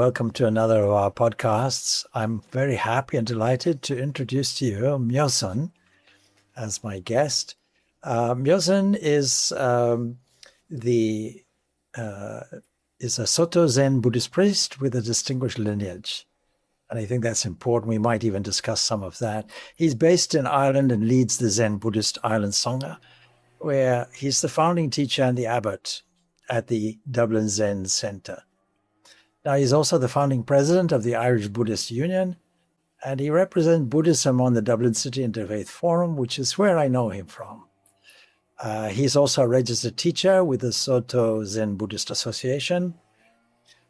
welcome to another of our podcasts. I'm very happy and delighted to introduce to you Myozan as my guest. Myozan is a Soto Zen Buddhist priest with a distinguished lineage. And I think that's important. We might even discuss some of that. He's based in Ireland and leads the Zen Buddhist Ireland Sangha, where he's the founding teacher and the abbot at the Dublin Zen Centre. Now, he's also the founding president of the Irish Buddhist Union, and he represents Buddhism on the Dublin City Interfaith Forum, which is where I know him from. He's also a registered teacher with the Soto Zen Buddhist Association.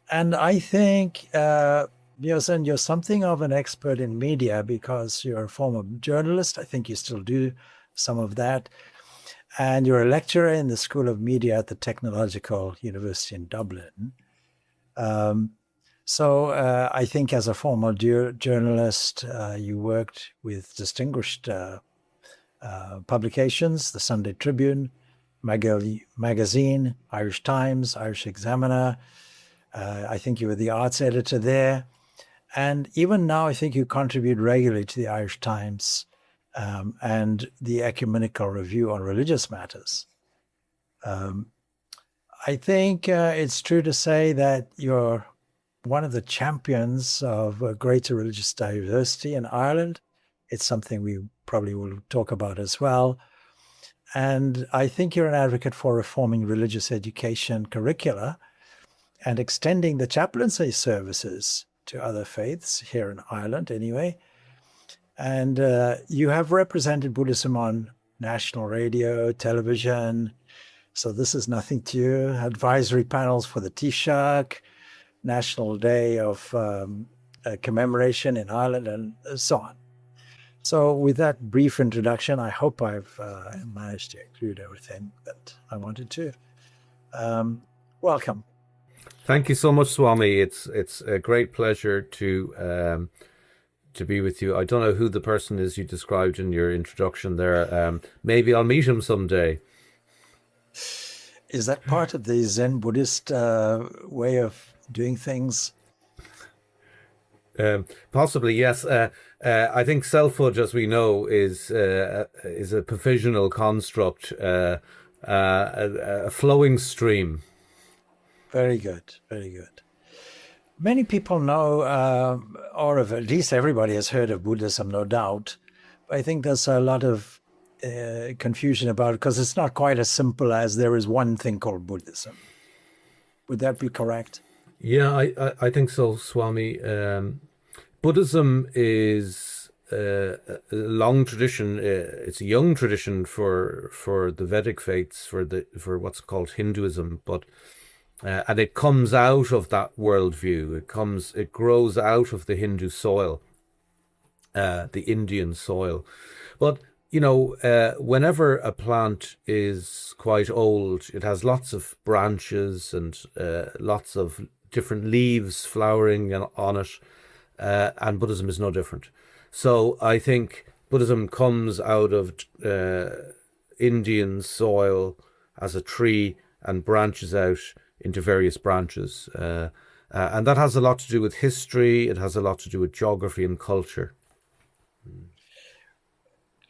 And I think, Myozan, you're something of an expert in media because you're a former journalist. I think you still do some of that. And you're a lecturer in the School of Media at the Technological University in Dublin. So I think as a former journalist, you worked with distinguished publications, the Sunday Tribune, Magazine, Irish Times, Irish Examiner. I think you were the arts editor there. And even now, I think you contribute regularly to the Irish Times and the Ecumenical Review on Religious Matters. I think it's true to say that you're one of the champions of greater religious diversity in Ireland. It's something we probably will talk about as well. And I think you're an advocate for reforming religious education curricula and extending the chaplaincy services to other faiths, here in Ireland anyway. And you have represented Buddhism on national radio, television. So this is nothing to you. Advisory panels for the Taoiseach, National Day of Commemoration in Ireland, and so on. So with that brief introduction, I hope I've managed to include everything that I wanted to. Welcome. Thank you so much, Swami. It's a great pleasure to be with you. I don't know who the person is you described in your introduction there. Maybe I'll meet him someday. Is that part of the Zen Buddhist way of doing things? Possibly, yes. I think selfhood, as we know, is a provisional construct, a flowing stream. Very good, very good. Many people know, or at least everybody has heard of Buddhism, no doubt. I think there's a lot of confusion about it because it's not quite as simple as there is one thing called Buddhism. Would that be correct? Yeah, I think so, Swami. Buddhism is a long tradition. It's a young tradition for the Vedic faiths, for what's called Hinduism, but and it comes out of that worldview. It grows out of the Hindu soil, the Indian soil. But you know, whenever a plant is quite old, it has lots of branches and lots of different leaves flowering on it, and Buddhism is no different. So I think Buddhism comes out of Indian soil as a tree and branches out into various branches. And that has a lot to do with history. It has a lot to do with geography and culture.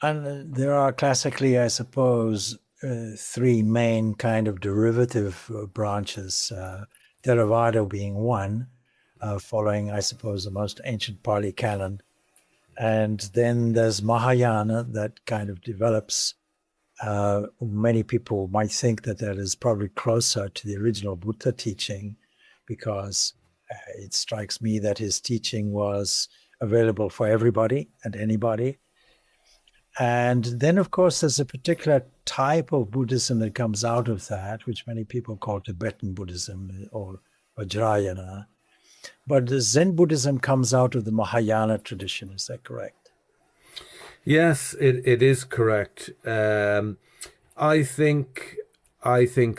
And there are classically, I suppose, three main kind of derivative branches, Theravada being one, following, I suppose, the most ancient Pali canon. And then there's Mahayana that kind of develops. Many people might think that is probably closer to the original Buddha teaching because it strikes me that his teaching was available for everybody and anybody. And then, of course, there's a particular type of Buddhism that comes out of that, which many people call Tibetan Buddhism or Vajrayana. But the Zen Buddhism comes out of the Mahayana tradition. Is that correct? Yes, it is correct. I think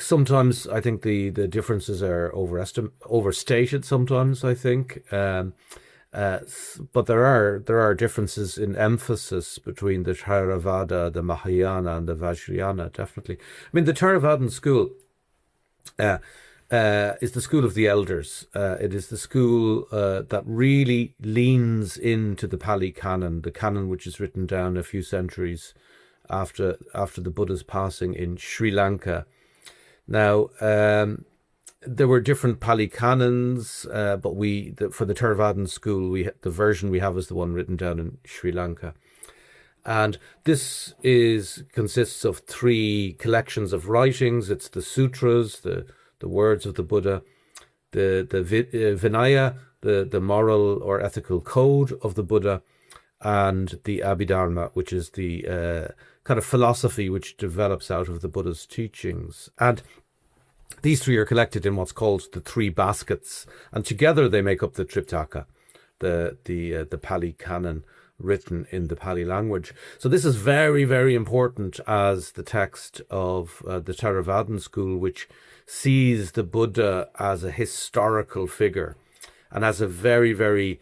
sometimes the differences are overstated sometimes, I think. But there are differences in emphasis between the Theravada, the Mahayana, and the Vajrayana, definitely. I mean, the Theravadan school is the school of the elders. It is the school that really leans into the Pali Canon, the canon which is written down a few centuries after the Buddha's passing in Sri Lanka. Now, there were different Pali canons, but for the Theravadan school, the version we have is the one written down in Sri Lanka. And this consists of 3 collections of writings. It's the sutras, the words of the Buddha, the Vinaya, the moral or ethical code of the Buddha, and the Abhidharma, which is the kind of philosophy which develops out of the Buddha's teachings. And these 3 are collected in what's called the 3 baskets, and together they make up the Triptaka, the Pali Canon written in the Pali language. So this is very, very important as the text of the Theravadan school, which sees the Buddha as a historical figure and as a very, very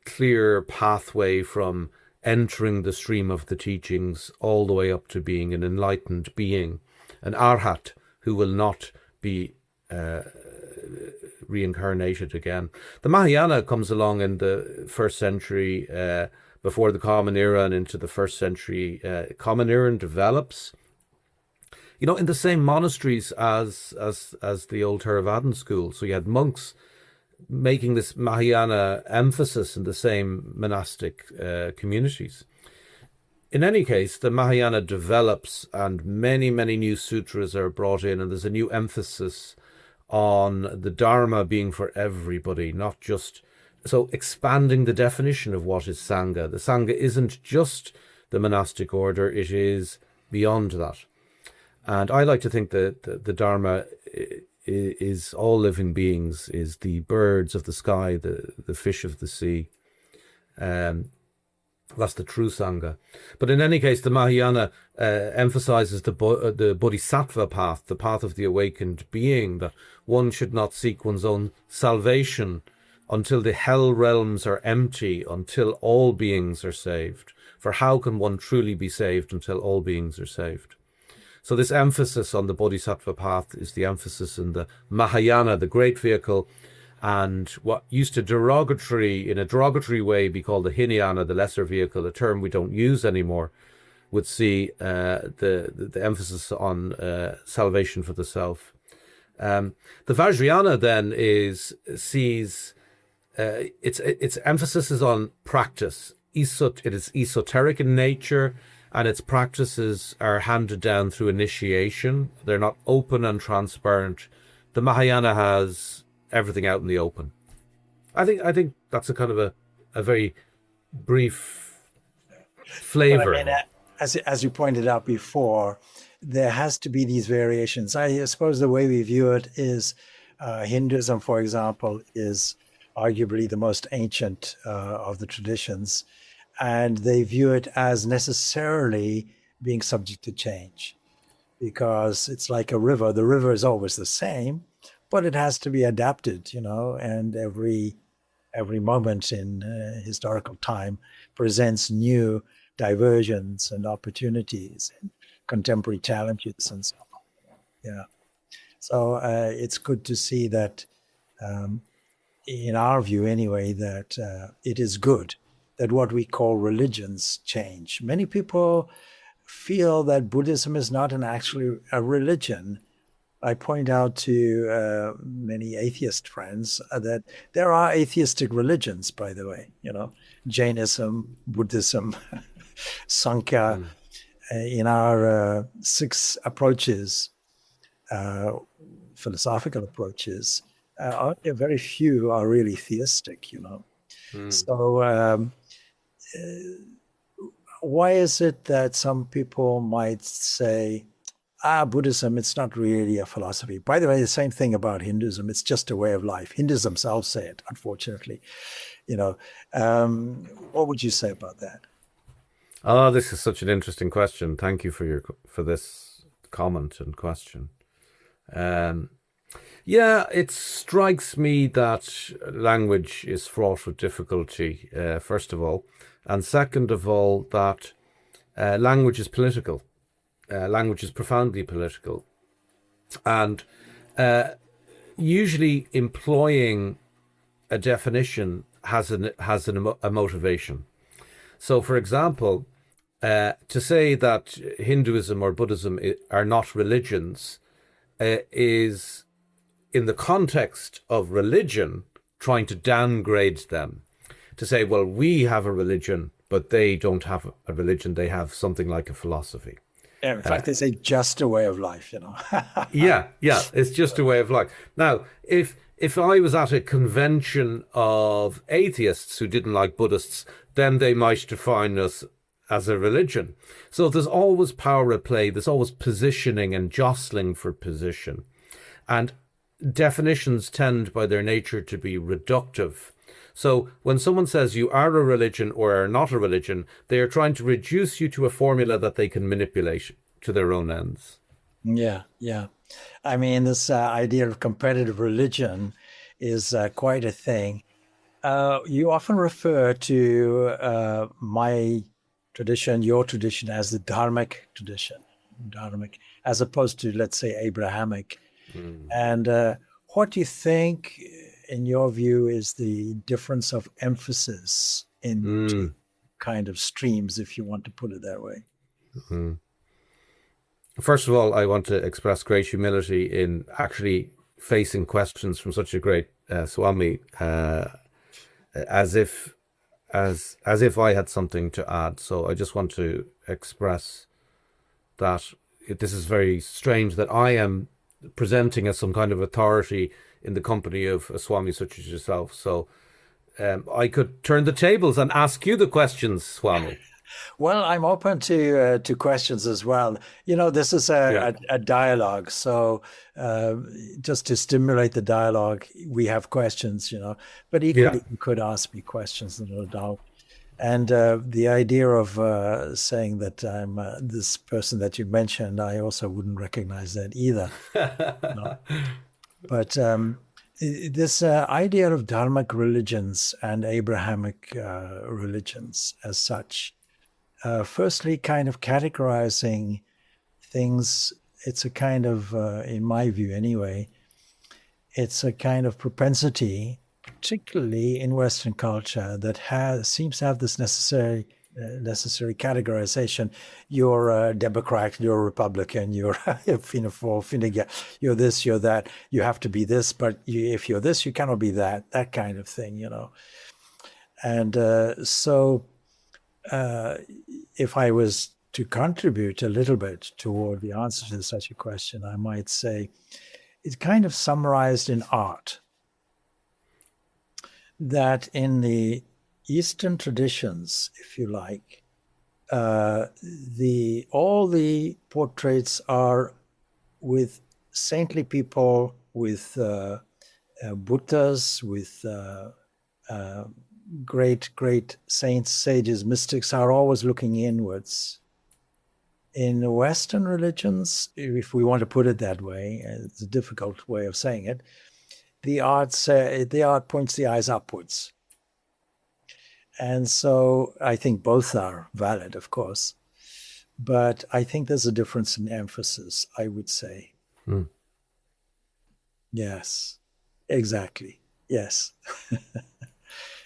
clear pathway from entering the stream of the teachings all the way up to being an enlightened being, an arhat who will not be reincarnated again. The Mahayana comes along in the 1st century before the Common Era and into the 1st century Common Era, and develops, in the same monasteries as the old Theravadan school. So you had monks making this Mahayana emphasis in the same monastic communities. In any case, the Mahayana develops and many, many new sutras are brought in, and there's a new emphasis on the Dharma being for everybody, not just... So expanding the definition of what is Sangha. The Sangha isn't just the monastic order, it is beyond that. And I like to think that the Dharma is all living beings, is the birds of the sky, the fish of the sea. That's the true Sangha. But in any case, the Mahayana emphasizes the Bodhisattva path, the path of the awakened being, that one should not seek one's own salvation until the hell realms are empty, until all beings are saved. For how can one truly be saved until all beings are saved? So this emphasis on the Bodhisattva path is the emphasis in the Mahayana, the great vehicle, and what used to in a derogatory way be called the Hinayana, the lesser vehicle, a term we don't use anymore, would see the emphasis on salvation for the self. The Vajrayana then sees its emphasis is on practice. It is esoteric in nature, and its practices are handed down through initiation. They're not open and transparent. The Mahayana has everything out in the open. I think that's a kind of a very brief flavor. But I mean, as you pointed out before, there has to be these variations. I suppose the way we view it is Hinduism, for example, is arguably the most ancient of the traditions, and they view it as necessarily being subject to change, because it's like a river. The river is always the same, but it has to be adapted, and every moment in historical time presents new diversions and opportunities and contemporary challenges and so on. Yeah. So it's good to see that, in our view anyway, that it is good that what we call religions change. Many people feel that Buddhism is not actually a religion. I point out to many atheist friends that there are atheistic religions, by the way, Jainism, Buddhism, Sankhya. In our 6 approaches, philosophical approaches, very few are really theistic, So why is it that some people might say, Buddhism, it's not really a philosophy? By the way, the same thing about Hinduism. It's just a way of life. Hindus themselves say it, unfortunately. What would you say about that? Oh, this is such an interesting question. Thank you for this comment and question. Yeah, it strikes me that language is fraught with difficulty, first of all. And second of all, that language is political. Language is profoundly political. And usually employing a definition has a motivation. So, for example, to say that Hinduism or Buddhism are not religions is, in the context of religion, trying to downgrade them. To say, well, we have a religion, but they don't have a religion. They have something like a philosophy. Yeah, in fact, they say just a way of life, you know. Yeah, it's just a way of life. Now, if I was at a convention of atheists who didn't like Buddhists, then they might define us as a religion. So there's always power at play. There's always positioning and jostling for position. And definitions tend by their nature to be reductive. So when someone says you are a religion or are not a religion, they are trying to reduce you to a formula that they can manipulate to their own ends. Yeah. I mean, this idea of competitive religion is quite a thing. You often refer to my tradition, your tradition, as the Dharmic tradition, as opposed to, let's say, Abrahamic. And what do you think, in your view, is the difference of emphasis in two kind of streams, if you want to put it that way? First of all, I want to express great humility in actually facing questions from such a great Swami, as if I had something to add. So I just want to express that this is very strange that I am presenting as some kind of authority in the company of a Swami such as yourself. So I could turn the tables and ask you the questions, Swami. Well, I'm open to questions as well. You know, this is a dialogue. So just to stimulate the dialogue, we have questions, you know, but equally you could ask me questions, no doubt. And the idea of saying that I'm this person that you mentioned, I also wouldn't recognize that either. No. But this idea of Dharmic religions and Abrahamic religions as such, firstly, kind of categorizing things, it's a kind of, in my view anyway, it's a kind of propensity, particularly in Western culture, that seems to have this necessary categorization. You're a Democrat, you're a Republican, you're Finnegan, you're this, you're that. You have to be this, but if you're this, you cannot be that. That kind of thing, you know. And so if I was to contribute a little bit toward the answer to such a question, I might say it's kind of summarized in art. That in the Eastern traditions, if you like, all the portraits are with saintly people, with Buddhas, with great saints, sages, mystics are always looking inwards. In Western religions, if we want to put it that way, it's a difficult way of saying it, the art points the eyes upwards. And so I think both are valid, of course. But I think there's a difference in emphasis, I would say. Yes, exactly. Yes.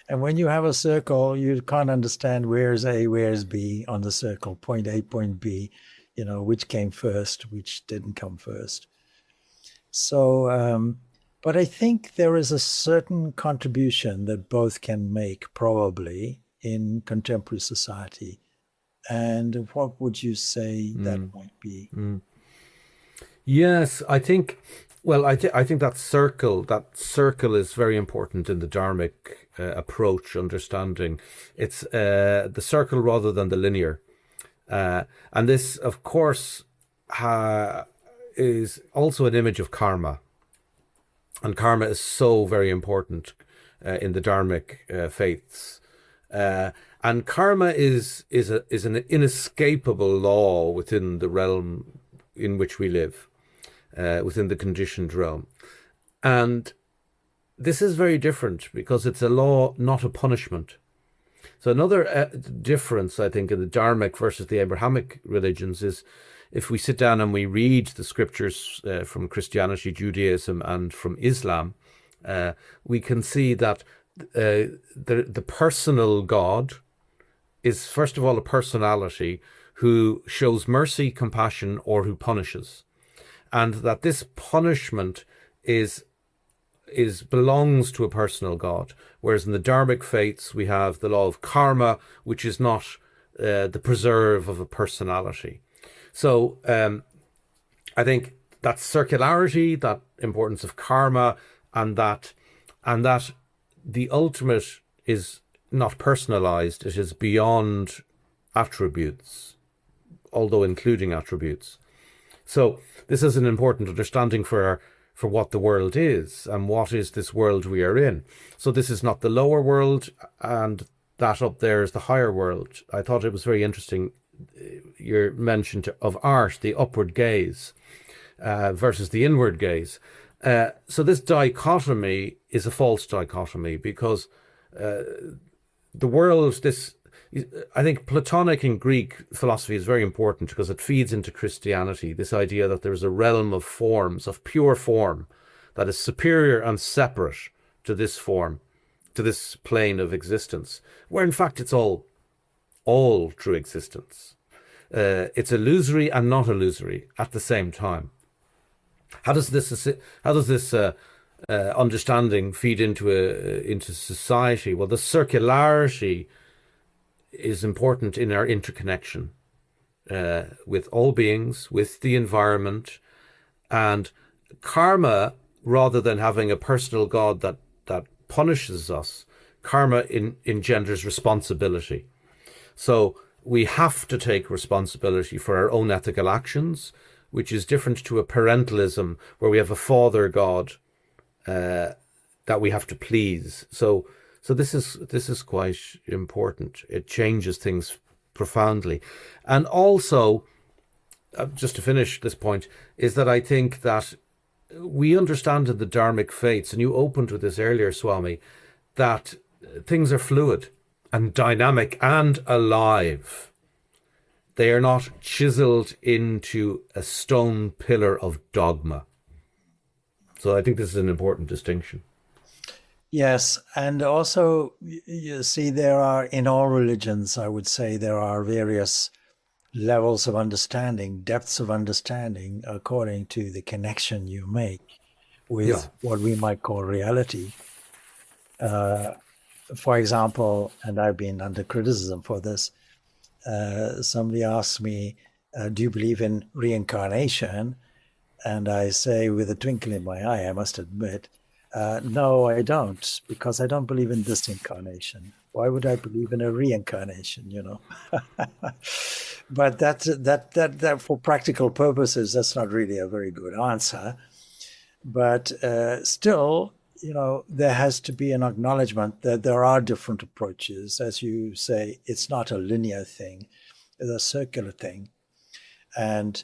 And when you have a circle, you can't understand where's A, where's B on the circle, point A, point B, you know, which came first, which didn't come first. So, but I think there is a certain contribution that both can make probably in contemporary society. And what would you say that might be? Yes, I think, well, I think that circle is very important in the Dharmic approach, understanding. It's the circle rather than the linear. And this, of course, is also an image of karma. And karma is so very important in the Dharmic faiths. And karma is an inescapable law within the realm in which we live, within the conditioned realm. And this is very different because it's a law, not a punishment. So another difference, I think, in the Dharmic versus the Abrahamic religions is if we sit down and we read the scriptures from Christianity, Judaism, and from Islam, we can see that the personal God is, first of all, a personality who shows mercy, compassion, or who punishes, and that this punishment belongs to a personal God. Whereas in the Dharmic faiths, we have the law of karma, which is not the preserve of a personality. So I think that circularity, that importance of karma, and that the ultimate is not personalized, it is beyond attributes, although including attributes. So this is an important understanding for what the world is and what is this world we are in. So this is not the lower world, and that up there is the higher world. I thought it was very interesting, your mention of art, the upward gaze versus the inward gaze. So this dichotomy is a false dichotomy, because the world, I think Platonic and Greek philosophy is very important because it feeds into Christianity, this idea that there is a realm of forms, of pure form, that is superior and separate to this form, to this plane of existence, where in fact it's all true existence. It's illusory and not illusory at the same time. How does this understanding feed into society? Well, the circularity is important in our interconnection with all beings, with the environment, and karma, rather than having a personal God that punishes us, karma engenders responsibility. So we have to take responsibility for our own ethical actions, which is different to a parentalism where we have a father God that we have to please. So this is quite important. It changes things profoundly. And also, just to finish this point, is that I think that we understand in the Dharmic faiths, and you opened with this earlier, Swami, that things are fluid and dynamic and alive. They are not chiseled into a stone pillar of dogma. So I think this is an important distinction. Yes, and also, you see, there are, in all religions, I would say, there are various levels of understanding, depths of understanding, according to the connection you make with what we might call reality. For example, and I've been under criticism for this, somebody asked me, do you believe in reincarnation? And I say, with a twinkle in my eye, I must admit, no, I don't, because I don't believe in this incarnation. Why would I believe in a reincarnation, you know? But that for practical purposes, that's not really a very good answer. But still, you know, there has to be an acknowledgement that there are different approaches. As you say, it's not a linear thing, it's a circular thing. And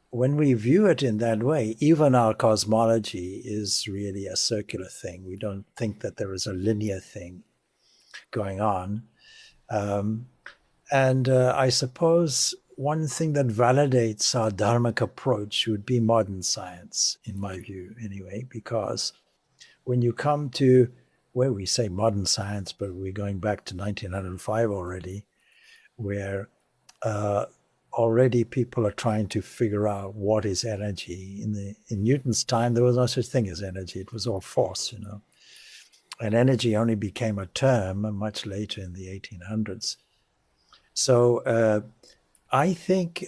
when we view it in that way, even our cosmology is really a circular thing. We don't think that there is a linear thing going on. And I suppose one thing that validates our Dharmic approach would be modern science, in my view, anyway, because when you come to, where we say modern science, but we're going back to 1905 already, where already people are trying to figure out what is energy. In Newton's time, there was no such thing as energy. It was all force, you know. And energy only became a term much later in the 1800s. So I think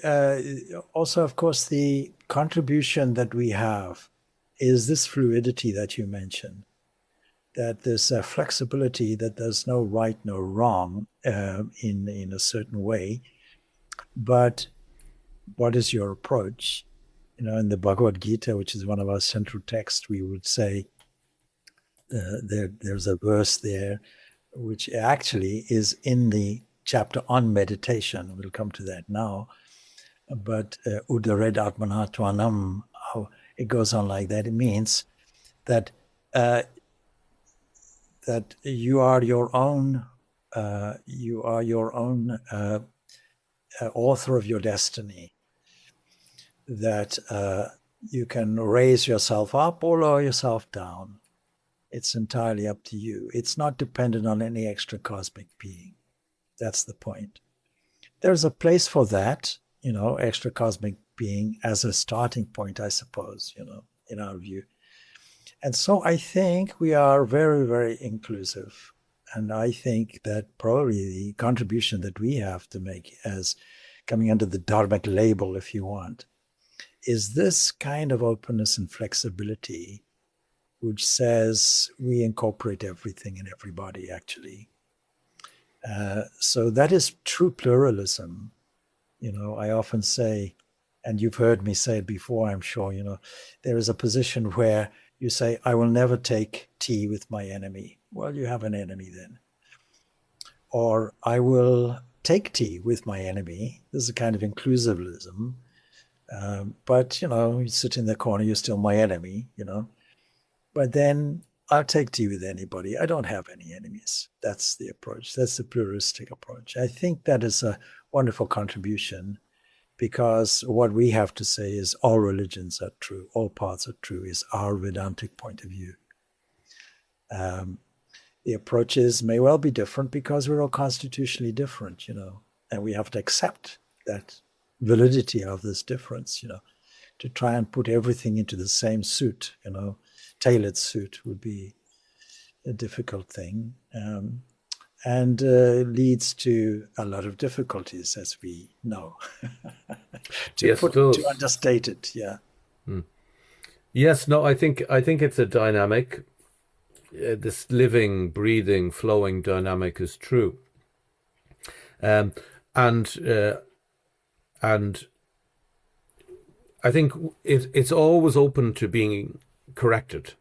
also, of course, the contribution that we have is this fluidity that you mentioned, that there's a flexibility, that there's no right, no wrong in a certain way. But what is your approach? You know, in the Bhagavad Gita, which is one of our central texts, we would say there's a verse there which actually is in the chapter on meditation. We'll come to that now. But udared atmanatvanam, it goes on like that. It means that that you are your own author of your destiny. that you can raise yourself up or lower yourself down. It's entirely up to you. It's not dependent on any extra cosmic being. That's the point. There's a place for that, extra cosmic being as a starting point, I suppose, in our view. And so I think we are very, very inclusive. And I think that probably the contribution that we have to make as coming under the Dharmic label, if you want, is this kind of openness and flexibility, which says we incorporate everything and everybody, actually. So that is true pluralism. I often say, and you've heard me say it before, I'm sure, there is a position where you say, I will never take tea with my enemy. Well, you have an enemy then. Or I will take tea with my enemy. This is a kind of inclusivism. But, you sit in the corner, you're still my enemy, But then I'll take tea with anybody. I don't have any enemies. That's the approach. That's the pluralistic approach. I think that is a wonderful contribution, because what we have to say is all religions are true, all paths are true, is our Vedantic point of view. The approaches may well be different because we're all constitutionally different, and we have to accept that validity of this difference, to try and put everything into the same suit, tailored suit would be a difficult thing, and leads to a lot of difficulties, as we know. To understate it, yeah. Yes, no, I think it's a dynamic. This living, breathing, flowing dynamic is true, and I think it's always open to being corrected.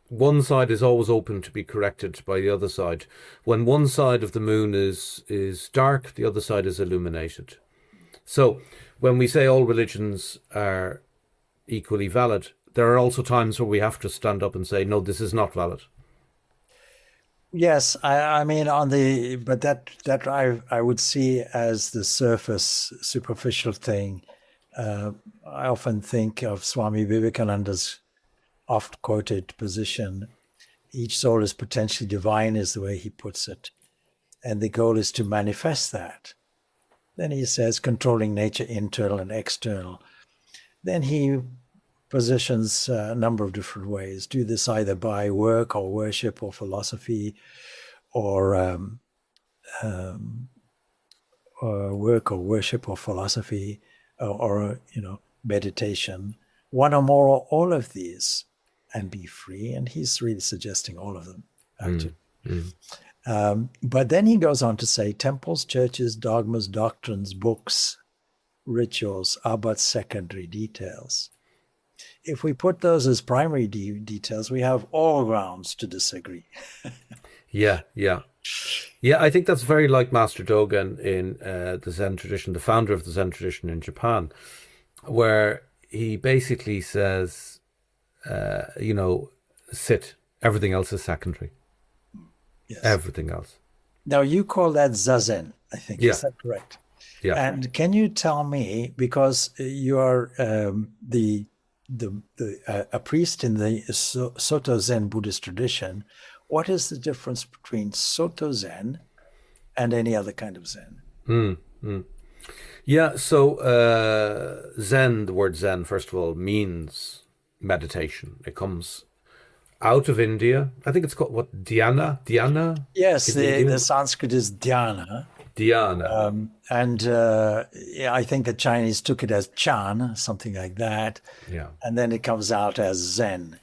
One side is always open to be corrected by the other side. When one side of the moon is dark, the other side is illuminated. So when we say all religions are equally valid, there are also times where we have to stand up and say, no, this is not valid. Yes, I mean, but that I would see as the surface, superficial thing. I often think of Swami Vivekananda's oft-quoted position, each soul is potentially divine, is the way he puts it. And the goal is to manifest that. Then he says controlling nature, internal and external. Then he positions a number of different ways. Do this either by work or worship or philosophy, or work or worship or philosophy, or meditation. One or more or all of these, and be free. And he's really suggesting all of them, actually. But then he goes on to say, temples, churches, dogmas, doctrines, books, rituals are but secondary details. If we put those as primary details, we have all grounds to disagree. Yeah. I think that's very like Master Dogen in the Zen tradition, the founder of the Zen tradition in Japan, where he basically says, sit. Everything else is secondary. Yes. Everything else. Now, you call that Zazen, I think. Yeah. Is that correct? Yeah. And can you tell me, because you are a priest in the Soto Zen Buddhist tradition, what is the difference between Soto Zen and any other kind of Zen? Yeah, so Zen, the word Zen, first of all, means meditation. It comes out of India. I think it's called, what, dhyana? Dhyana? Yes, the Sanskrit is dhyana. Dhyana. I think the Chinese took it as Chan, something like that. Yeah. And then it comes out as Zen.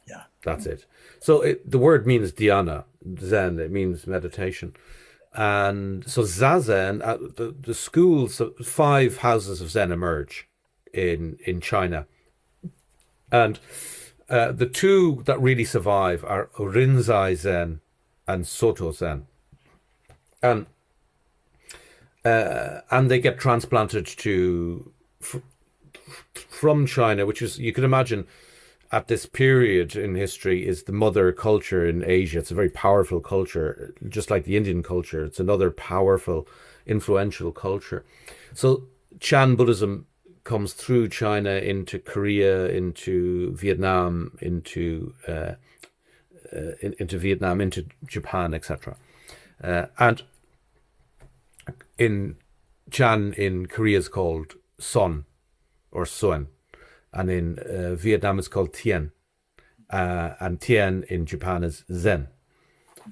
Yeah. That's it. So the word means dhyana, Zen. It means meditation. And so Zazen, the schools, 5 houses of Zen emerge in China. And the 2 that really survive are Rinzai Zen and Soto Zen. And they get transplanted from China, which is, you can imagine, at this period in history, is the mother culture in Asia. It's a very powerful culture, just like the Indian culture. It's another powerful, influential culture. So Chan Buddhism comes through China into Korea, into Vietnam, into Japan, etc. And in Chan in Korea is called Son or Suen, and in Vietnam it's called Tien, and Tien in Japan is Zen.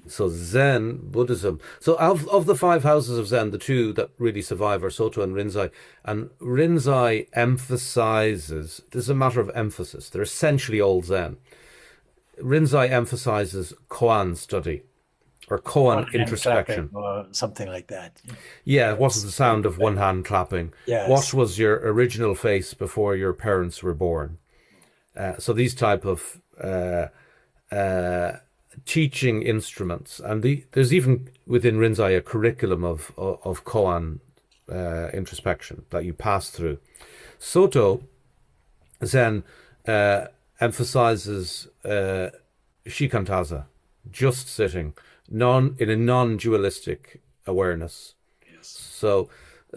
So Zen Buddhism. So of the 5 houses of Zen, the 2 that really survive are Soto and Rinzai. And Rinzai emphasizes, this is a matter of emphasis. They're essentially all Zen. Rinzai emphasizes koan study, or koan introspection, or something like that. Yeah, what was the sound of one hand clapping? Yes. What was your original face before your parents were born? So these type of teaching instruments, and there's even within Rinzai a curriculum of koan introspection that you pass through. Soto Zen emphasizes shikantaza, just sitting, in a non-dualistic awareness. Yes. So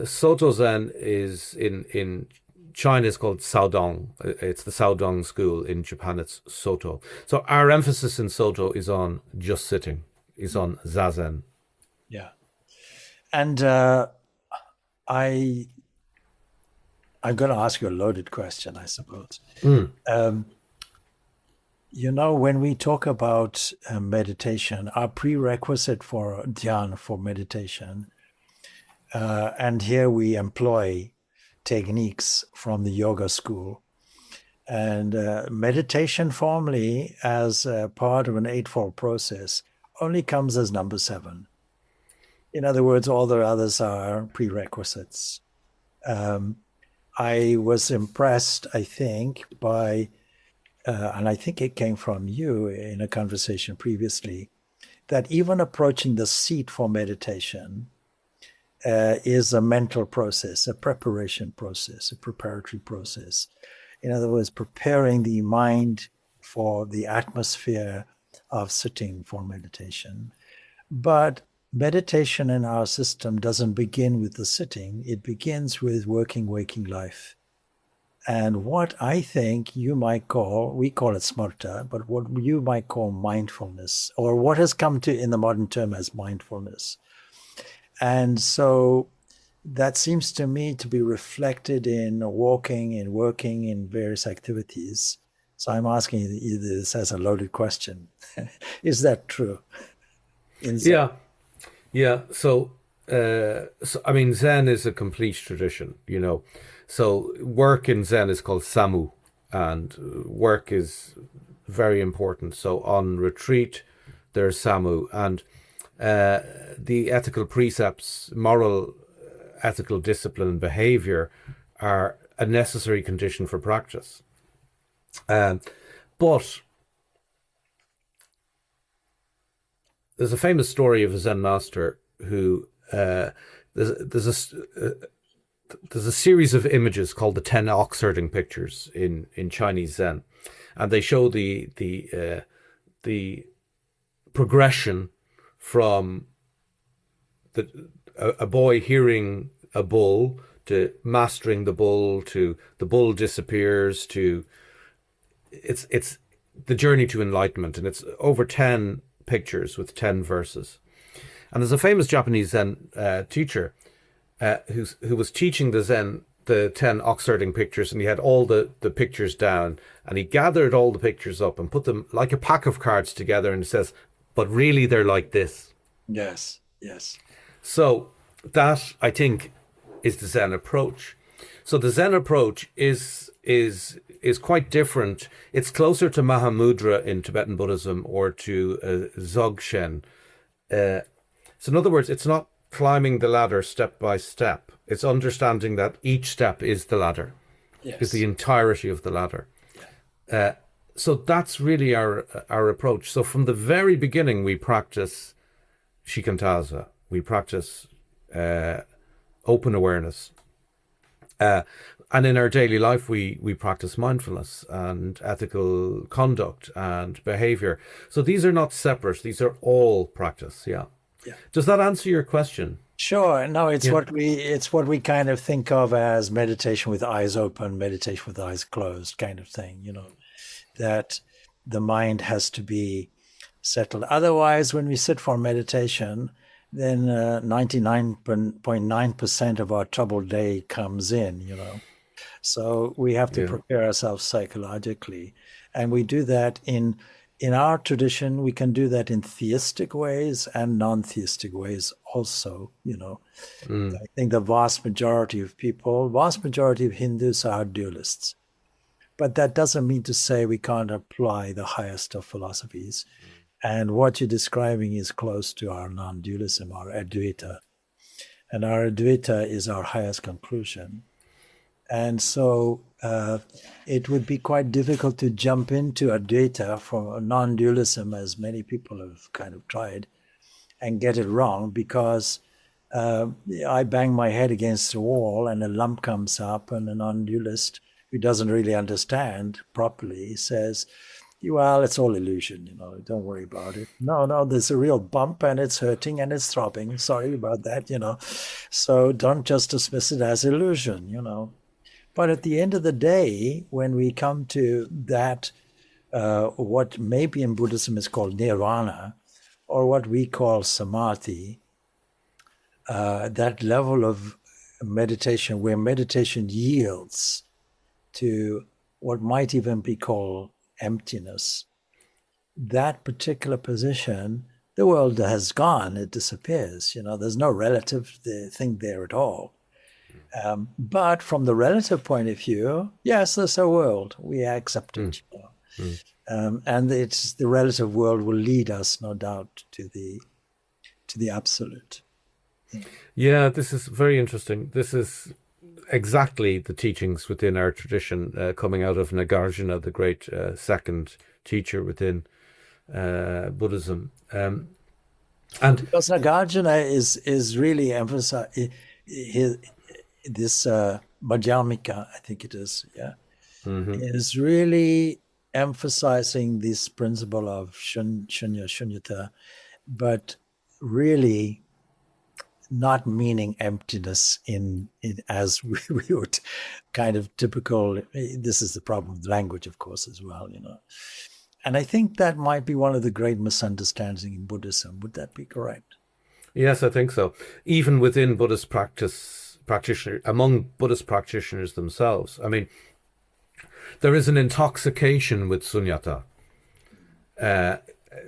Soto Zen is in China is called Saodong. It's the Saodong school. In Japan it's Soto. So our emphasis in Soto is on just sitting, is on Zazen. Yeah. And I'm going to ask you a loaded question, I suppose. When we talk about meditation, our prerequisite for dhyan, for meditation, and here we employ techniques from the yoga school, and meditation formally as part of an eightfold process only comes as number 7. In other words, all the others are prerequisites. I was impressed, I think, by and I think it came from you in a conversation previously, that even approaching the seat for meditation is a mental process, a preparation process, a preparatory process. In other words, preparing the mind for the atmosphere of sitting for meditation. But meditation in our system doesn't begin with the sitting. It begins with working waking life. And what I think you might call, we call it smarta, but what you might call mindfulness, or what has come to in the modern term as mindfulness. And so that seems to me to be reflected in walking and working in various activities. So I'm asking you this as a loaded question. Is that true? Yeah. So I mean, Zen is a complete tradition, So work in Zen is called samu, and work is very important. So on retreat, there's samu, and the ethical precepts, moral, ethical discipline and behavior are a necessary condition for practice. But there's a famous story of a Zen master who there's a series of images called the 10 ox-herding pictures in Chinese Zen, and they show the progression from a boy hearing a bull to mastering the bull, to the bull disappears, to it's the journey to enlightenment, and it's over 10 pictures with 10 verses. And there's a famous Japanese Zen teacher who was teaching the 10 ox-herding pictures, and he had all the pictures down, and he gathered all the pictures up and put them like a pack of cards together, and says, but really they're like this. Yes. So that, I think, is the Zen approach. So the Zen approach is quite different. It's closer to Mahamudra in Tibetan Buddhism or to Dzogchen. So in other words, it's not climbing the ladder step by step. It's understanding that each step is the ladder, is the entirety of the ladder. Yeah. So that's really our approach. So from the very beginning, we practice shikantaza. We practice open awareness. And in our daily life, we practice mindfulness and ethical conduct and behavior. So these are not separate. These are all practice. Yeah. Does that answer your question? Sure. No, Yeah. it's what we kind of think of as meditation with eyes open, meditation with eyes closed, kind of thing, that the mind has to be settled. Otherwise, when we sit for meditation, then 99.9% of our troubled day comes in. So we have to Yeah. prepare ourselves psychologically. And we do that in our tradition, we can do that in theistic ways and non-theistic ways also. Mm. I think the vast majority of Hindus are dualists. But that doesn't mean to say we can't apply the highest of philosophies. And what you're describing is close to our non-dualism, our Advaita. And our Advaita is our highest conclusion. And so it would be quite difficult to jump into Advaita for non-dualism, as many people have kind of tried, and get it wrong, because I bang my head against the wall and a lump comes up, and a non-dualist who doesn't really understand properly says, well, it's all illusion, don't worry about it. No, there's a real bump and it's hurting and it's throbbing. Sorry about that. So don't just dismiss it as illusion. But at the end of the day, when we come to that, what maybe in Buddhism is called nirvana, or what we call samadhi, that level of meditation where meditation yields to what might even be called emptiness, that particular position, the world has gone, it disappears. There's no relative thing there at all. But from the relative point of view, yes, there's a world. We accept it. And it's the relative world will lead us, no doubt, to the absolute. Yeah, this is very interesting. This is exactly the teachings within our tradition, coming out of Nagarjuna, the great second teacher within Buddhism. And because Nagarjuna is really emphasizing this Madhyamika, I think it is, is really emphasizing this principle of shunyata, but really not meaning emptiness in as we would kind of typical. This is the problem with language, of course, as well, And I think that might be one of the great misunderstandings in Buddhism. Would that be correct? yes, I think so. Even within Buddhist among Buddhist practitioners themselves, I mean, there is an intoxication with sunyata,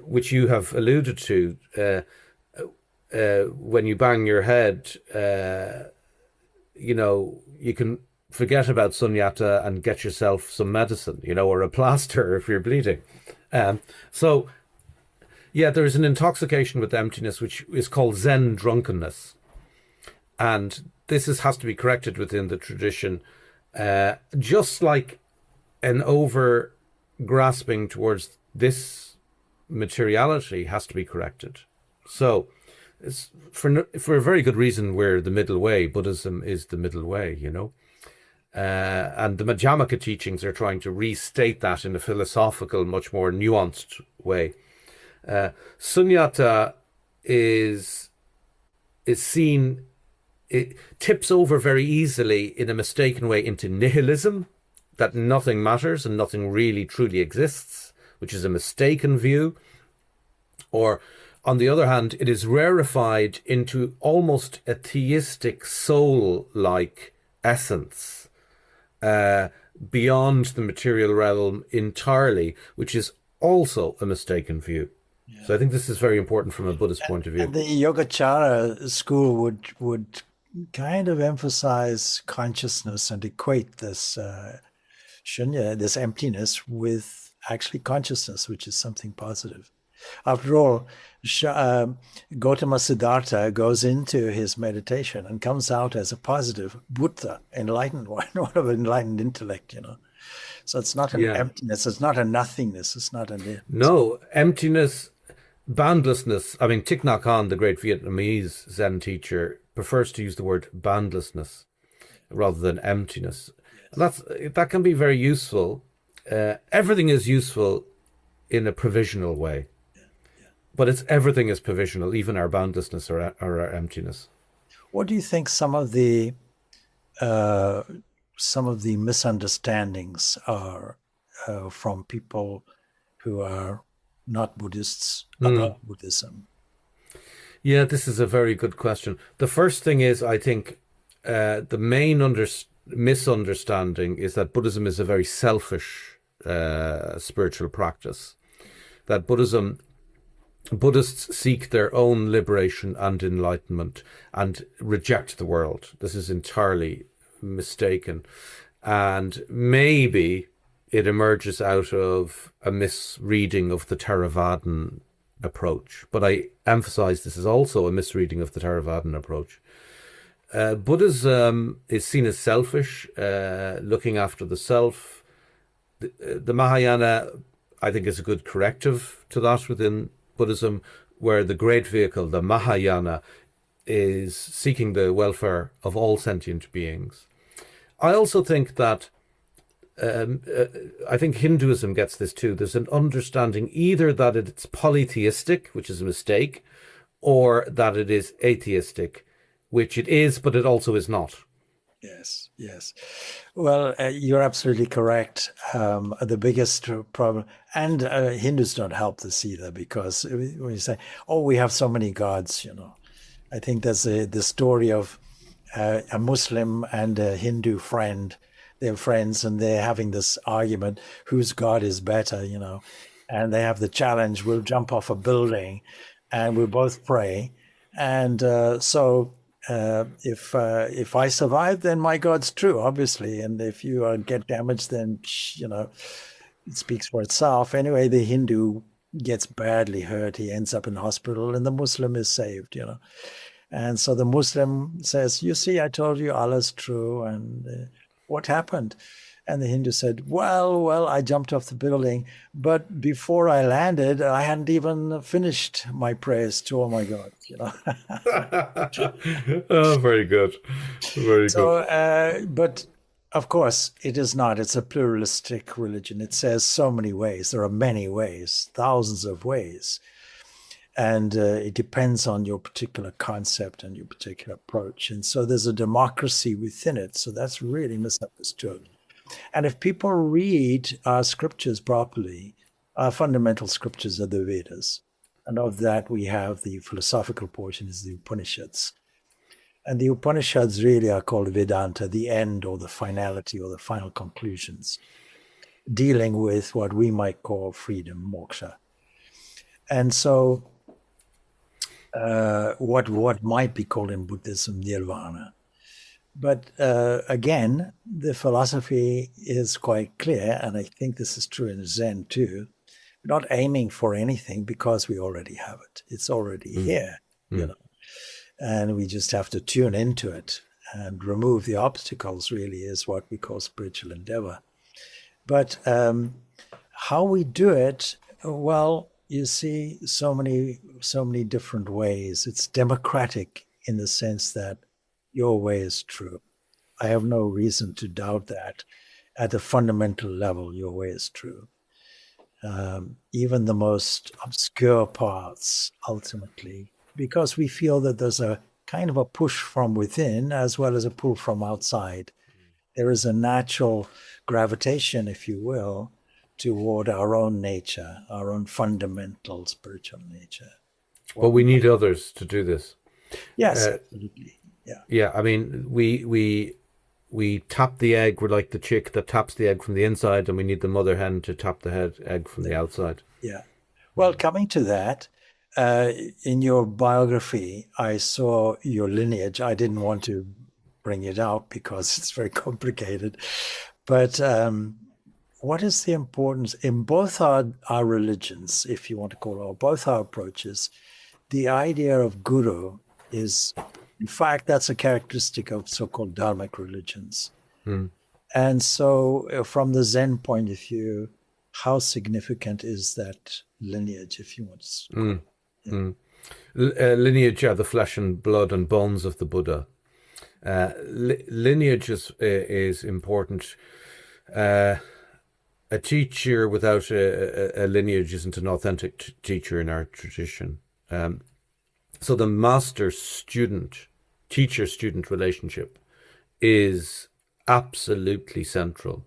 which you have alluded to. When you bang your head, you can forget about sunyata and get yourself some medicine, or a plaster if you're bleeding. So, yeah, there is an intoxication with emptiness, which is called Zen drunkenness. And this has to be corrected within the tradition, just like an over grasping towards this materiality has to be corrected. So, it's for a very good reason we're the middle way. Buddhism is the middle way, and the Madhyamaka teachings are trying to restate that in a philosophical, much more nuanced way. Sunyata is seen, it tips over very easily in a mistaken way into nihilism, that nothing matters and nothing really truly exists, which is a mistaken view. Or on the other hand, it is rarefied into almost a theistic soul-like essence, beyond the material realm entirely, which is also a mistaken view. Yeah. So I think this is very important from a Buddhist point of view. And the Yogacara school would kind of emphasize consciousness and equate this shunya, this emptiness, with actually consciousness, which is something positive. After all, Gautama Siddhartha goes into his meditation and comes out as a positive Buddha, enlightened one of enlightened intellect, So it's not an emptiness, it's not a nothingness, it's not a... No, emptiness, boundlessness. I mean, Thich Nhat Hanh, the great Vietnamese Zen teacher, prefers to use the word boundlessness rather than emptiness. Yes. That can be very useful. Everything is useful in a provisional way. But everything is provisional, even our boundlessness or our emptiness. What do you think uh, some of the misunderstandings are from people who are not Buddhists Mm. about Buddhism? Yeah, this is a very good question. The first thing is, I think, the main misunderstanding is that Buddhism is a very selfish spiritual practice. That Buddhists seek their own liberation and enlightenment and reject the world. This is entirely mistaken. And maybe it emerges out of a misreading of the Theravadan approach. But I emphasize this is also a misreading of the Theravadan approach. Buddhism is seen as selfish, looking after the self. The Mahayana, I think, is a good corrective to that within Buddhism, where the great vehicle, the Mahayana, is seeking the welfare of all sentient beings. I also think that I think Hinduism gets this too. There's an understanding either that it's polytheistic, which is a mistake, or that it is atheistic, which it is, but it also is not. Yes, yes. Well, you're absolutely correct. The biggest problem, and Hindus don't help this either, because when you say, "Oh, we have so many gods," I think there's the story of a Muslim and a Hindu friend. They're friends, and they're having this argument: whose God is better? And they have the challenge: we'll jump off a building, and we'll both pray, and so. If I survive, then my God's true, obviously, and if you get damaged, then it speaks for itself. Anyway, the Hindu gets badly hurt; he ends up in hospital, and the Muslim is saved. And so the Muslim says, "You see, I told you Allah's true, and what happened?" And the Hindu said, well, I jumped off the building, but before I landed, I hadn't even finished my prayers to all my gods. Oh, very good. Very good. So, but of course, it is not. It's a pluralistic religion. It says so many ways. There are many ways, thousands of ways. And it depends on your particular concept and your particular approach. And so there's a democracy within it. So that's really misunderstood. And if people read our scriptures properly, our fundamental scriptures are the Vedas. And of that, we have the philosophical portion is the Upanishads. And the Upanishads really are called Vedanta, the end or the finality or the final conclusions, dealing with what we might call freedom, moksha. And so what might be called in Buddhism nirvana. But again, the philosophy is quite clear, and I think this is true in Zen too. We're not aiming for anything because we already have it. It's already here, and we just have to tune into it and remove the obstacles, really, is what we call spiritual endeavor. But how we do it, well, you see so many different ways. It's democratic in the sense that your way is true. I have no reason to doubt that. At a fundamental level, your way is true. Even the most obscure paths, ultimately, because we feel that there's a kind of a push from within as well as a pull from outside. There is a natural gravitation, if you will, toward our own nature, our own fundamental spiritual nature. But we need others to do this. Yes, absolutely. Yeah. Yeah, I mean, we tap the egg. We're like the chick that taps the egg from the inside, and we need the mother hen to tap the egg from the outside. Yeah. Well, coming to that, in your biography, I saw your lineage. I didn't want to bring it out because it's very complicated. But what is the importance in both our religions, if you want to call it, or both our approaches? The idea of guru is, in fact, that's a characteristic of so-called Dharmic religions. And so from the Zen point of view, how significant is that lineage, if you want to? Lineage are the flesh and blood and bones of the Buddha. Lineage is important. A teacher without a lineage isn't an authentic teacher in our tradition. So the master-student teacher-student relationship is absolutely central.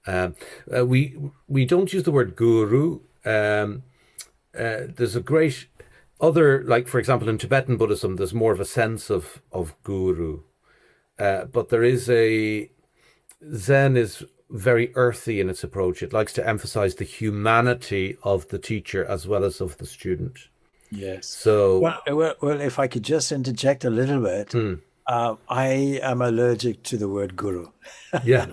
We don't use the word guru. There's a great other, like for example in Tibetan Buddhism, there's more of a sense of guru, but there is Zen is very earthy in its approach. It likes to emphasize the humanity of the teacher as well as of the student. Yes. So, Well, if I could just interject a little bit, I am allergic to the word guru. yeah.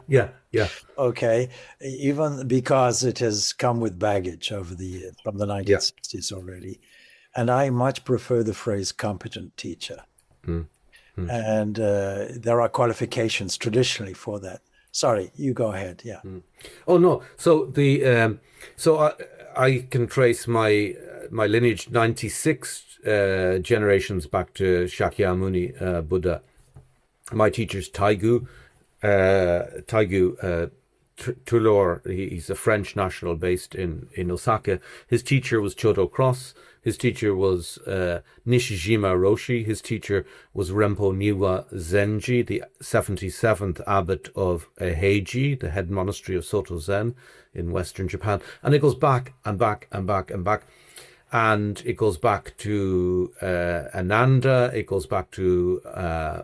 Okay, even because it has come with baggage over the years from the 1960s already. And I much prefer the phrase competent teacher. And there are qualifications traditionally for that. Sorry, you go ahead. Yeah. Oh no. So I can trace my lineage 96 generations back to Shakyamuni Buddha. My teacher's Taigu Tulor. He's a French national based in Osaka. His teacher was Chodo Cross. His teacher was Nishijima Roshi. His teacher was Rempo Niwa Zenji, the 77th abbot of Heiji, the head monastery of Soto Zen in Western Japan. And it goes back and back and back and back. And it goes back to Ananda. It goes back to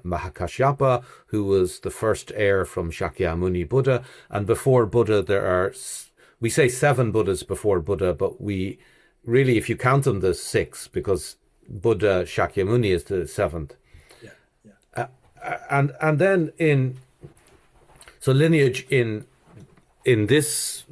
Mahakashyapa, who was the first heir from Shakyamuni Buddha. And before Buddha, we say 7 Buddhas before Buddha, but we really, if you count them, there's 6, because Buddha Shakyamuni is the 7th. Yeah. And then so lineage in this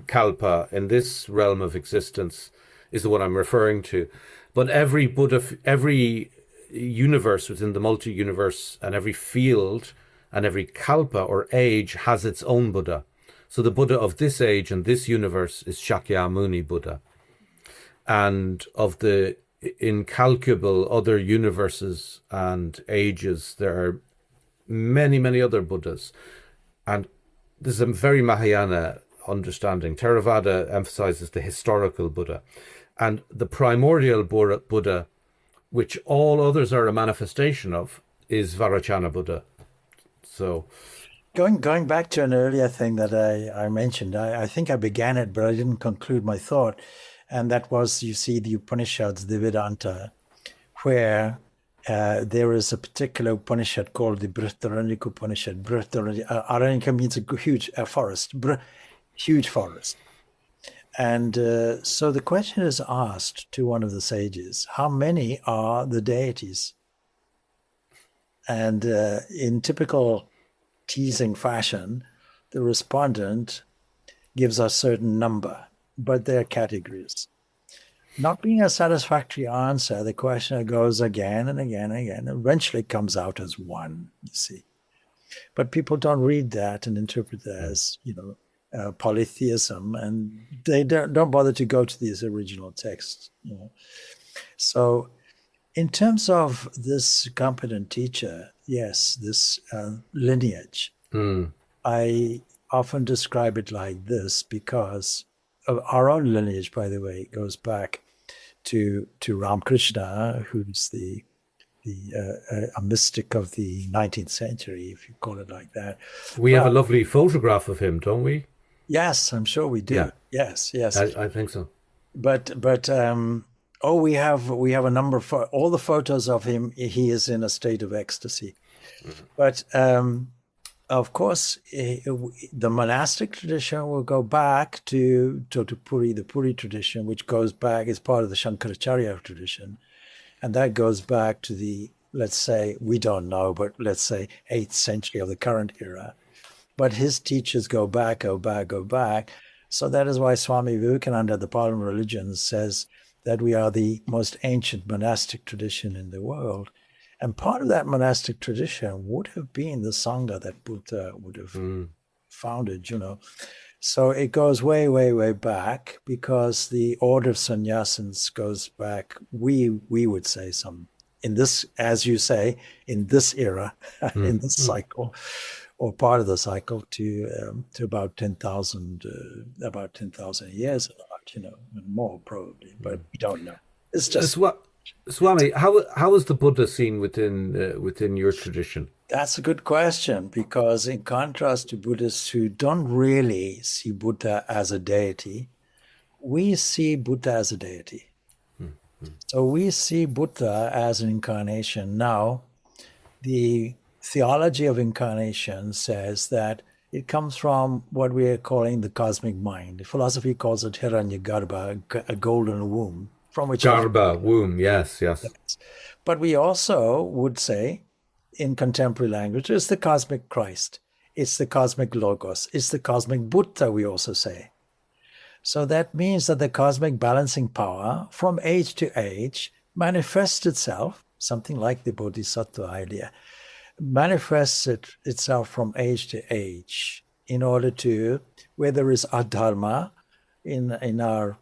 kalpa, in this realm of existence, is the one I'm referring to. But every Buddha, every universe within the multi-universe, and every field and every kalpa or age has its own Buddha. So the Buddha of this age and this universe is Shakyamuni Buddha. And of the incalculable other universes and ages, there are many, many other Buddhas. And this is a very Mahayana understanding. Theravada emphasizes the historical Buddha. And the primordial Buddha, which all others are a manifestation of, is Vajrayana Buddha. So, going back to an earlier thing that I mentioned, I think I began it, but I didn't conclude my thought. And that was, you see, the Upanishads, the Vedanta, where there is a particular Upanishad called the Brihadaranyaka Upanishad. Aranyaka means a huge forest, huge forest. And so the question is asked to one of the sages, how many are the deities? And in typical teasing fashion, the respondent gives a certain number, but they're categories. Not being a satisfactory answer, the questioner goes again and again and again, eventually comes out as 1, you see. But people don't read that and interpret that as, polytheism, and they don't bother to go to these original texts. So in terms of this competent teacher, yes, this lineage, I often describe it like this because our own lineage, by the way, goes back to Ramakrishna, who's a mystic of the 19th century, if you call it like that. We have a lovely photograph of him, don't we? Yes, I'm sure we do. Yeah. Yes. I think so. But we have a number of all the photos of him. He is in a state of ecstasy. But of course, the monastic tradition will go back to Totapuri, the Puri tradition, which goes back, is part of the Shankaracharya tradition. And that goes back to the, let's say, we don't know, but let's say 8th century of the current era. But his teachers go back. So that is why Swami Vivekananda, the Parliament of Religions, says that we are the most ancient monastic tradition in the world. And part of that monastic tradition would have been the Sangha that Buddha would have founded, So it goes way, way, way back, because the order of sannyasins goes back, we would say in this, as you say, in this era, in this cycle, or part of the cycle, to about 10,000 years, and more probably, but we don't know. It's just Swami, how is the Buddha seen within your tradition? That's a good question, because in contrast to Buddhists who don't really see Buddha as a deity, we see Buddha as a deity. So we see Buddha as an incarnation. Now, the theology of incarnation says that it comes from what we are calling the cosmic mind. Philosophy calls it Hiranyagarbha, a golden womb, from which Garba, womb, yes, yes. But we also would say, in contemporary language, it's the cosmic Christ. It's the cosmic Logos. It's the cosmic Buddha, we also say. So that means that the cosmic balancing power from age to age manifests itself, something like the Bodhisattva idea, manifests itself from age to age in order to, where there is a Dharma in our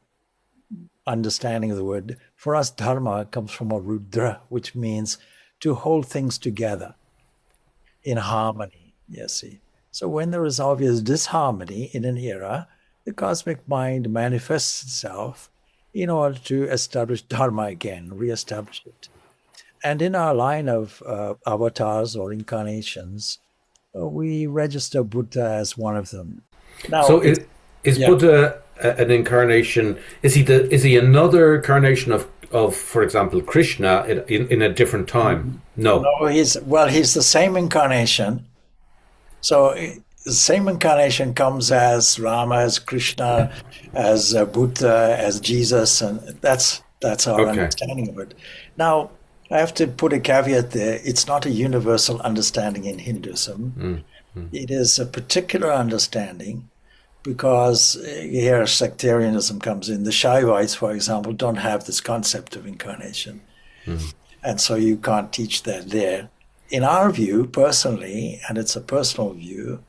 understanding of the word. For us, Dharma comes from a Rudra, which means to hold things together in harmony, you see. So when there is obvious disharmony in an era, the cosmic mind manifests itself in order to establish Dharma again, reestablish it. And in our line of avatars or incarnations, we register Buddha as one of them. Now, So is yeah. Buddha an incarnation? Is he another incarnation of, for example, Krishna in a different time? No. No, he's the same incarnation. So the same incarnation comes as Rama, as Krishna, as Buddha, as Jesus, and that's our Okay. understanding of it. Now, I have to put a caveat there. It's not a universal understanding in Hinduism. It is a particular understanding because here sectarianism comes in. The Shaivites, for example, don't have this concept of incarnation. And so you can't teach that there. In our view, personally, and it's a personal view,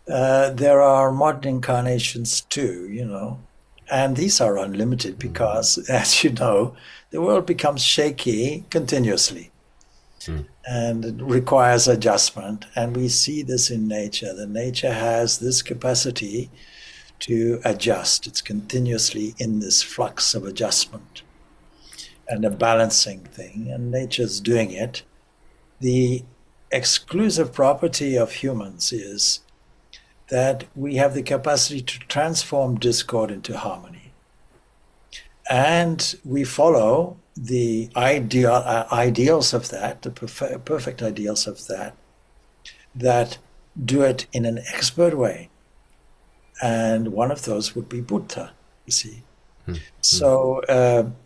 there are modern incarnations too, and these are unlimited because, as you know, the world becomes shaky continuously and it requires adjustment. And we see this in nature. The nature has this capacity to adjust. It's continuously in this flux of adjustment and a balancing thing, and nature's doing it. The exclusive property of humans is that we have the capacity to transform discord into harmony. And we follow the ideals of that, the perfect ideals of that do it in an expert way. And one of those would be Buddha, you see. So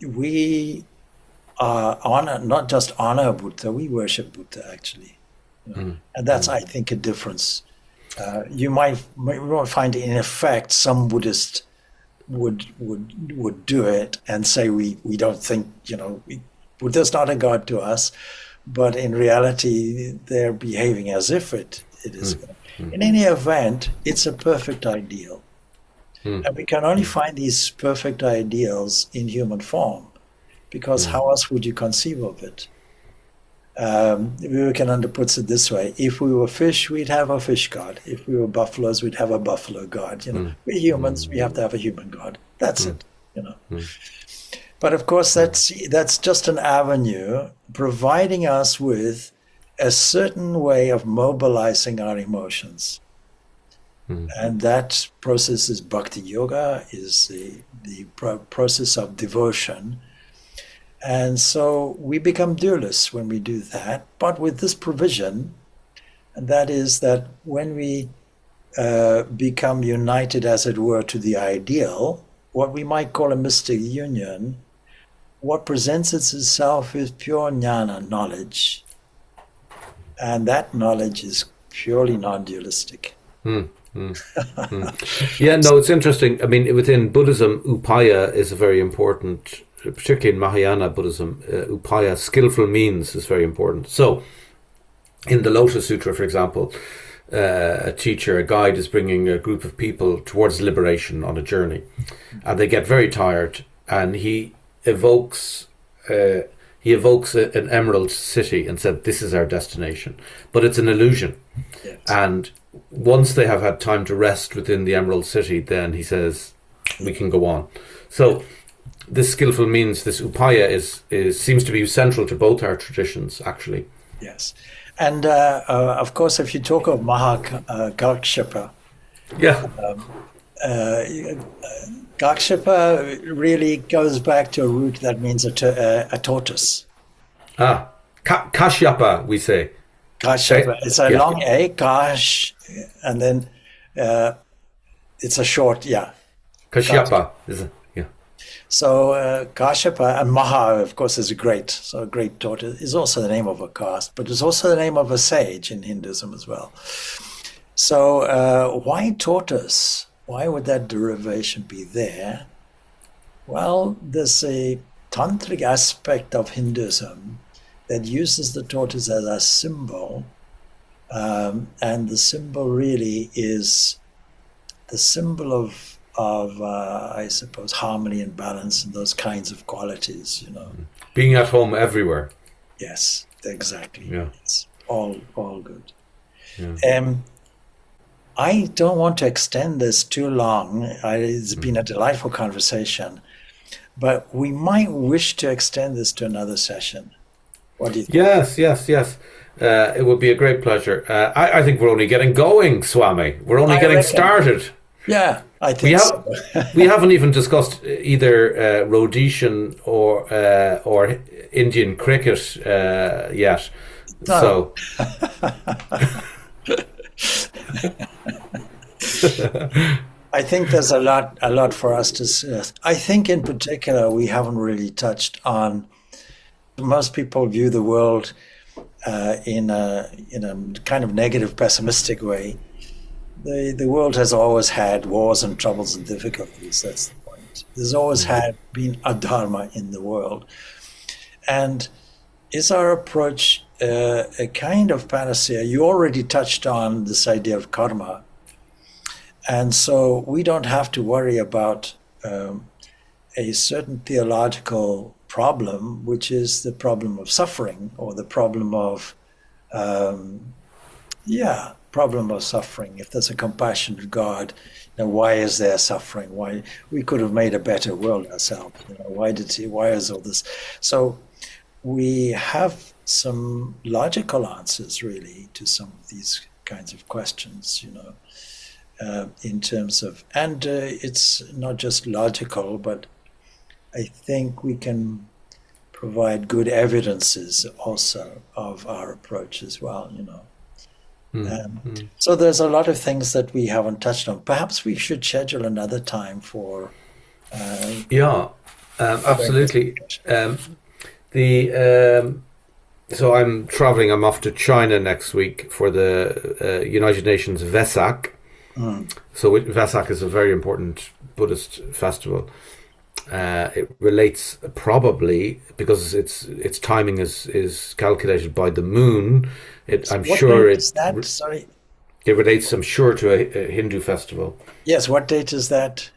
we not just honor Buddha, we worship Buddha actually. And that's, I think, a difference. You might find, in effect, some Buddhists would do it and say we don't think Buddha's not a god to us, but in reality they're behaving as if it is. In any event, it's a perfect ideal, and we can only find these perfect ideals in human form, because how else would you conceive of it? Vivekananda puts it this way: if we were fish, we'd have a fish god. If we were buffaloes, we'd have a buffalo god. We're humans; we have to have a human god. That's it. But of course, that's just an avenue providing us with a certain way of mobilizing our emotions, and that process is bhakti yoga, is the process of devotion. And so we become dualists when we do that, but with this provision, and that is that when we become united, as it were, to the ideal, what we might call a mystic union, what presents itself is pure jnana, knowledge. And that knowledge is purely non-dualistic. Yeah, no, it's interesting. I mean, within Buddhism, upaya is a very important, particularly in Mahayana Buddhism, upaya, skillful means, is very important. So, in the Lotus Sutra, for example, a teacher, a guide is bringing a group of people towards liberation on a journey, and they get very tired, and he evokes an emerald city and said, "This is our destination," but it's an illusion. Yes. And once they have had time to rest within the emerald city, then he says, "We can go on." So this skillful means, this upaya, is seems to be central to both our traditions, actually. Yes. And of course, if you talk of Gakshepa, Yeah. Gakshepa really goes back to a root that means a tortoise. Kashyapa, we say. Kashyapa. It's a long A, Kash, and then it's a short, Kashyapa is So Kashyapa and Maha, of course, is a great tortoise. Is also the name of a caste, but it's also the name of a sage in Hinduism as well. So why tortoise? Why would that derivation be there? Well, there's a tantric aspect of Hinduism that uses the tortoise as a symbol, and the symbol really is the symbol of I suppose harmony and balance and those kinds of qualities, Being at home everywhere. Yes, exactly. Yeah. It's all good. Yeah. I don't want to extend this too long. It's been a delightful conversation, but we might wish to extend this to another session. What do you think? Yes. It would be a great pleasure. I think we're only getting going, Swami. We're only getting started. Yeah, I think so. We haven't even discussed either Rhodesian or Indian cricket yet. No. So I think there's a lot for us to discuss. I think in particular we haven't really touched on. Most people view the world in a kind of negative, pessimistic way. The world has always had wars and troubles and difficulties. That's the point. There's always been a Dharma in the world. And is our approach a kind of panacea? You already touched on this idea of karma. And so we don't have to worry about a certain theological problem, which is the problem of suffering, or the problem of suffering. If there's a compassionate God, why is there suffering? Why we could have made a better world ourselves? Why is all this? So we have some logical answers really to some of these kinds of questions, in terms of, and it's not just logical, but I think we can provide good evidences also of our approach as well, So there's a lot of things that we haven't touched on. Perhaps we should schedule another time for. Absolutely. So I'm traveling. I'm off to China next week for the United Nations Vesak. So Vesak is a very important Buddhist festival. It relates probably because its timing is calculated by the moon. I'm sure it relates. I'm sure to a Hindu festival. Yes. What date is that?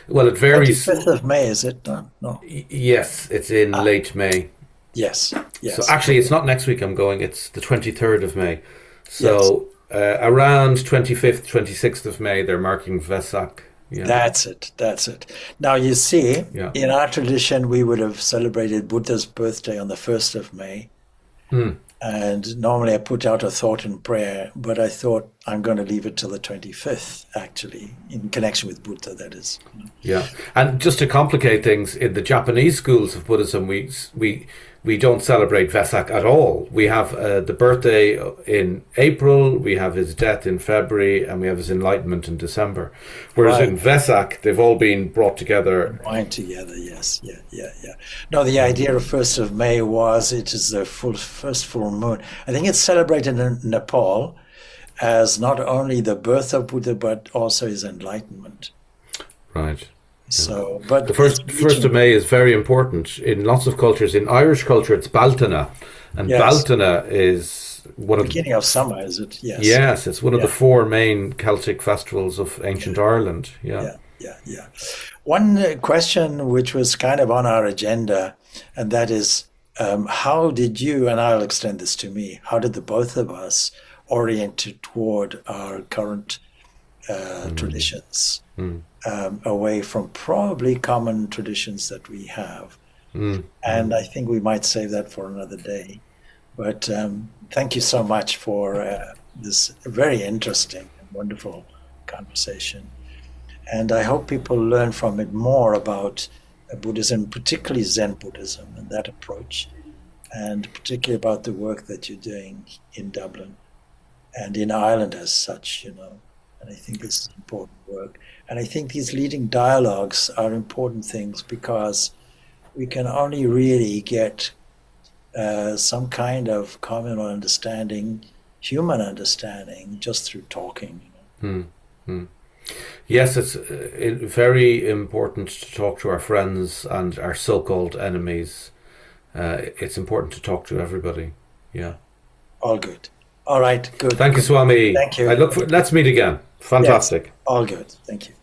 Well, it varies. 25th of May, is it? No. Yes, it's in late May. Yes. So actually, it's not next week I'm going. It's the 23rd of May. So around 25th, 26th of May, they're marking Vesak. Yeah. That's it. Now, you see, in our tradition, we would have celebrated Buddha's birthday on the 1st of May. And normally I put out a thought and prayer, but I thought I'm going to leave it till the 25th, actually, in connection with Buddha, that is. Yeah. And just to complicate things, in the Japanese schools of Buddhism, we don't celebrate Vesak at all. We have the birthday in April, we have his death in February, and we have his enlightenment in December. Whereas in Vesak, they've all been brought together. Combined together, yes. Yeah. No, the idea of 1st of May was it is the first full moon. I think it's celebrated in Nepal as not only the birth of Buddha, but also his enlightenment. Right. So, but the first of May is very important in lots of cultures. In Irish culture, it's Baltana, and Baltana is one of the beginning of summer. Is it? Yes. Yes, it's one of the four main Celtic festivals of ancient Ireland. Yeah. One question which was kind of on our agenda, and that is, how did you, and I'll extend this to me, how did the both of us orient toward our current traditions? away from probably common traditions that we have. Mm. And I think we might save that for another day. But thank you so much for this very interesting and wonderful conversation. And I hope people learn from it more about Buddhism, particularly Zen Buddhism and that approach, and particularly about the work that you're doing in Dublin and in Ireland as such, you know. And I think this is important work. And I think these leading dialogues are important things, because we can only really get some kind of common understanding, human understanding, just through talking. You know? Yes, it's very important to talk to our friends and our so-called enemies. It's important to talk to everybody. Yeah. All good. All right. Good. Thank you, Swami. Thank you. Let's meet again. Fantastic. Yes, all good. Thank you.